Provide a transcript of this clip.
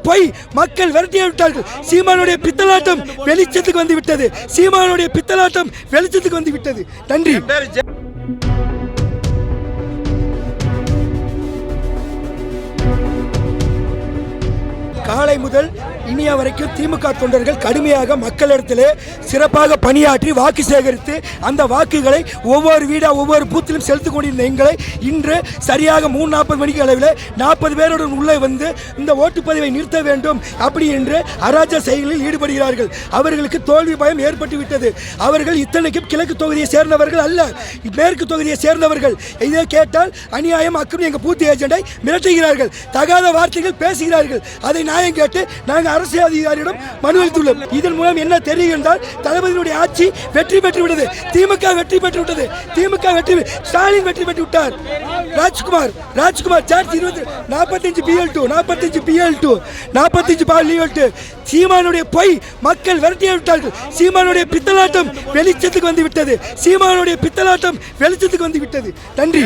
பொய் மக்கள் விரட்டிய விட்டார்கள். சீமானுடைய பித்தலாட்டம் வெளிச்சத்துக்கு வந்து விட்டது. சீமானுடைய பித்தலாட்டம் வெளிச்சத்துக்கு வந்து விட்டது. நன்றி. காலை முதல் இனிய வரைக்கும் திமுக தொண்டர்கள் கடுமையாக மக்களிடத்திலே சிறப்பாக பணியாற்றி வாக்கு சேகரித்து அந்த வாக்குகளை ஒவ்வொரு வீடாக ஒவ்வொரு பூத்திலும் செலுத்திக் கொண்டிருந்த எங்களை இன்று சரியாக 3:40 மணிக்கு அளவில் 40 பேருடன் உள்ளே வந்து இந்த ஓட்டுப்பதிவை நிறுத்த வேண்டும் அப்படி என்று அராஜக செயல்களில் ஈடுபடுகிறார்கள். அவர்களுக்கு தோல்வி பயம் ஏற்பட்டு விட்டது. அவர்கள் இத்தனைக்கும் கிழக்கு தொகுதியை சேர்ந்தவர்கள் அல்ல, மேற்கு தொகுதியை சேர்ந்தவர்கள். இதை கேட்டால் அநியாயம் அக்கம் எங்கள் பூத்து ஏஜெண்டை மிரட்டுகிறார்கள். தகாத வார்த்தைகள் பேசுகிறார்கள். அதை நியாயம் கேட்டு நாங்கள் அரசு அதிகாரியிடம் மனு அளித்துள்ளோம். இதன் மூலம் என்ன தெரியும் என்றால் தளபதியினுடைய ஆட்சி வெற்றி பெற்று விட்டது. திமுக வெற்றி பெற்று விட்டது. திமுக வெற்றி, ஸ்டாலின் வெற்றி பெற்று விட்டார். ராஜ்குமார் சார்ஜ் 45 PL2 45 PL2 சீமானுடைய பொய் மக்கள் விரட்டிய விட்டார்கள். சீமானுடைய பித்தலாட்டம் வெளிச்சத்துக்கு வந்து விட்டது. சீமானுடைய பித்தலாட்டம் வெளிச்சத்துக்கு வந்து விட்டது. நன்றி.